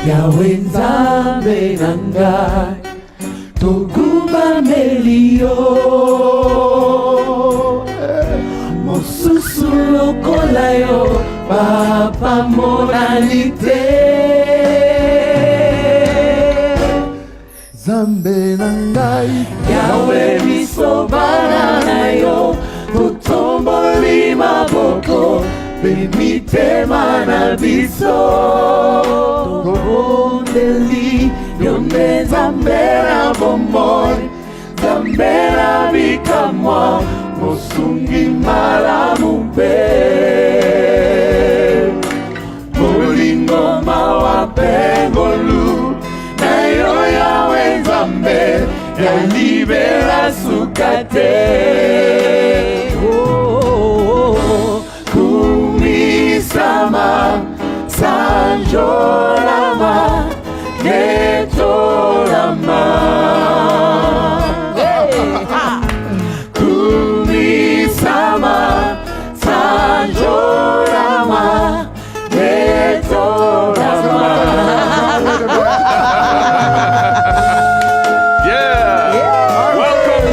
Yahweh Nzambe nanga Tokuba melio Mosusu lokola yo Papa monalite Nzambe nangai Yahweh misobana na yo Totomboli maboko Mitema na biso Tobondeli Yonde Nzambe na bomoi Nzambe na bikamwa Mosungi malamu mpe Molingo mawape ngolu Na yo Yahweh Nzambe Ya libera sukate Sama Sanjolama Netolama Kumi Sama Sanjolama Netolama. Yeah! Welcome!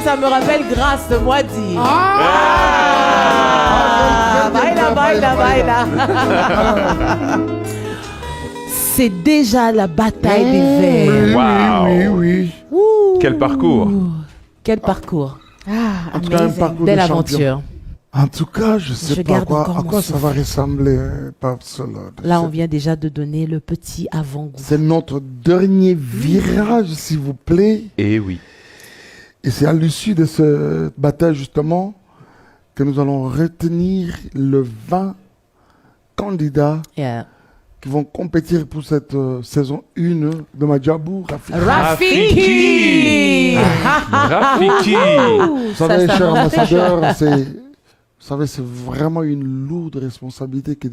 Ça me rappelle Grâce de Moiti. Baila. C'est déjà la bataille des vers. Oui. Quel parcours. Quel parcours. En tout cas, un parcours Belle de aventure. champion. En tout cas, je sais pas à quoi ça souffle. va ressembler, Pape Solode. Là, on vient déjà de donner le petit avant-goût. C'est notre dernier virage, s'il vous plaît. Et oui. Et c'est à l'issue de cette bataille, justement, que nous allons retenir le 20 candidats qui vont compétir pour cette saison 1 de Madjabou. Rafiki. Vous savez, cher ambassadeur, c'est vraiment une lourde responsabilité que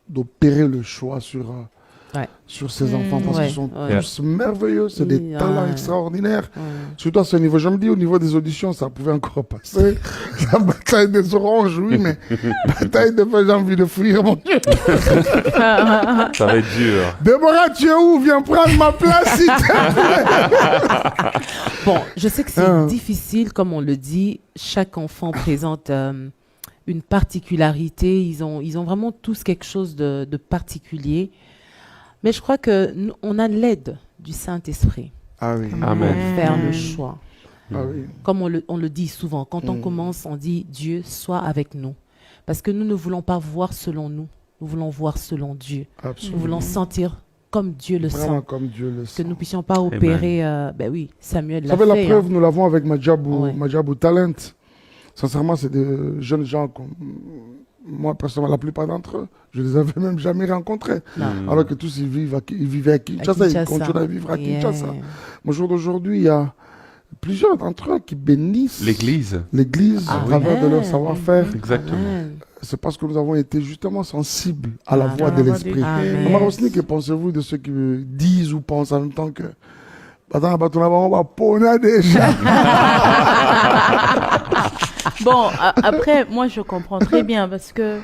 d'opérer le choix sur ces enfants parce qu'ils sont tous merveilleux, c'est des talents extraordinaires. Surtout à ce niveau, je me dis au niveau des auditions, ça pouvait encore passer. La bataille des oranges, oui, mais bataille de j'ai envie de fuir, mon Dieu. Ça va être dur. Déborah, tu es où? Viens prendre ma place, s'il te plaît. Bon, je sais que c'est difficile, comme on le dit. Chaque enfant présente une particularité. Ils ont vraiment tous quelque chose de particulier. Mais je crois qu'on a l'aide du Saint-Esprit Amen. pour faire le choix. Oui. Comme on le dit souvent, quand on commence, on dit Dieu, sois avec nous. Parce que nous ne voulons pas voir selon nous, nous voulons voir selon Dieu. Absolument. Nous voulons sentir comme Dieu le Vraiment sent. comme Dieu le sent. Que nous ne puissions pas opérer... Samuel Vous l'a savez, fait. la preuve, nous l'avons avec Madjabou, Ouais. Madjabou Talent. Sincèrement, c'est des jeunes gens comme moi, personnellement, la plupart d'entre eux, je les avais même jamais rencontrés. Alors que tous, ils vivaient à Kinshasa, ils continuent à vivre à Kinshasa. Au jour d'aujourd'hui, il y a plusieurs d'entre eux qui bénissent L'église. à travers de leur savoir-faire. Exactement. C'est parce que nous avons été justement sensibles à la voix de l'esprit. Maman Rosny, que pensez-vous de ceux qui disent ou pensent en même temps que on va pona déjà. Bon, après, moi, je comprends très bien parce que...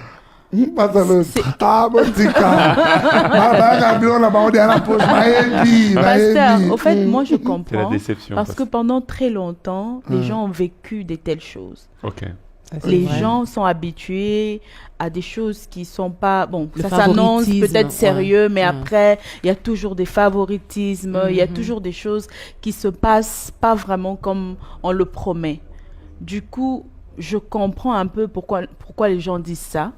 Pasteur, au fait, moi, je comprends. Parce que pendant très longtemps, les gens ont vécu de telles choses. Ok. Les gens sont habitués à des choses qui sont pas... Bon, Le ça s'annonce favoritisme, peut-être sérieux, mais ouais. après, il y a toujours des favoritismes, il y a toujours des choses qui se passent pas vraiment comme on le promet. Du coup, je comprends un peu pourquoi les gens disent ça,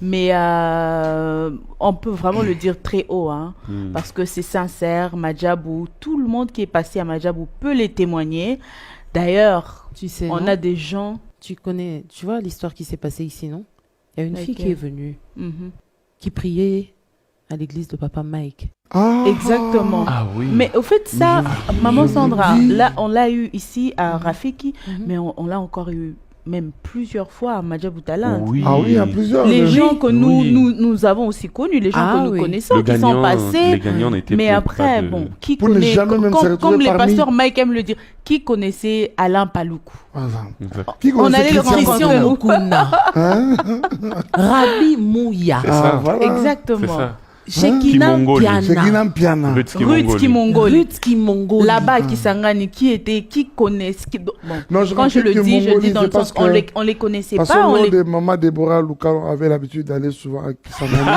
mais on peut vraiment le dire très haut, hein, parce que c'est sincère. Madjabou, tout le monde qui est passé à Madjabou peut les témoigner. D'ailleurs, Tu sais, on non? a des gens... Tu vois l'histoire qui s'est passée ici, non? Il y a une fille Laquelle? qui est venue, qui priait à l'église de Papa Mike. Exactement. Ah oui. Mais au fait, ça, Maman Sandra, dis. là, on l'a eu ici à Rafiki, mais on l'a encore eu même plusieurs fois à Madja Boutala. Oui. Ah oui, il y a plusieurs. Les gens que Oui. nous avons aussi connus, les gens que nous connaissons, Le qui sont gagnant, passés. les gagnants n'étaient Mais peut-être après, pas de- bon, qui Vous ne connaît, jamais même se retrouver comme les parmi- pasteurs Mike aime le dire, qui connaissait Alain Paloukou? Voilà. Exact. Qui On connaissait allait le Christian rencontrer, Moukouna? nous. Moukouna. Rabi Mouya. C'est ça. voilà. C'est Exactement. ça. Shekina Kimongoli. Piana. Shekina Piana. Rutski Ruth Mongoli. Kimongoli. Ruth Kimongoli. Là-bas, Kisangani, qui connaît, bon, Non, je quand je le rappelle que dis, je Mongoli, dis dans le c'est parce sens, on que- les connaissait Parce pas, on que les de maman Déborah Luca avait l'habitude d'aller souvent à Kisangani.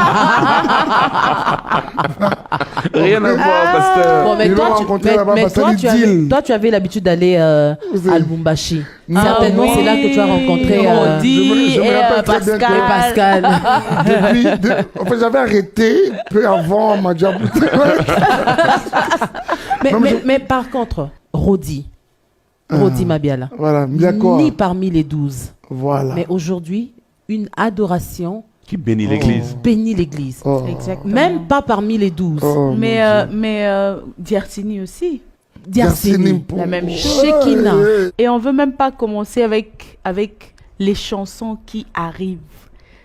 Rien à voir, pasteur. Bon, mais Ils toi, l'ont tu, rencontré là-bas mais parce toi, qu'il tu deal. avais, toi, tu avais l'habitude d'aller à Lubumbashi. Certainement, oui. c'est là que tu as rencontré Rodi je me et rappelle très bien que- Pascal. Pascal. En fait, j'avais arrêté peu avant Madja Boutala. mais par contre, Rodi Mabiala, Voilà, bien quoi. ni parmi les 12. Voilà. Mais aujourd'hui, une adoration Qui bénit l'église. bénit l'Église. Oh. Exactement. Même pas parmi les 12. Oh, Mais Diersini aussi. Diarsini, la même chose. Shekina. Et on veut même pas commencer avec les chansons qui arrivent.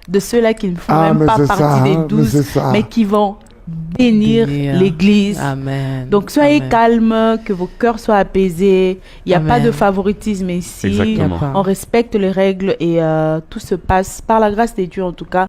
De ceux-là qui ne font Ah, même mais pas c'est partie ça, des hein, mais 12, c'est ça. mais qui vont bénir l'Église. Amen. Donc soyez Amen. calmes, que vos cœurs soient apaisés. Il n'y a Amen. pas de favoritisme ici. Exactement. On respecte les règles et tout se passe par la grâce de Dieu en tout cas.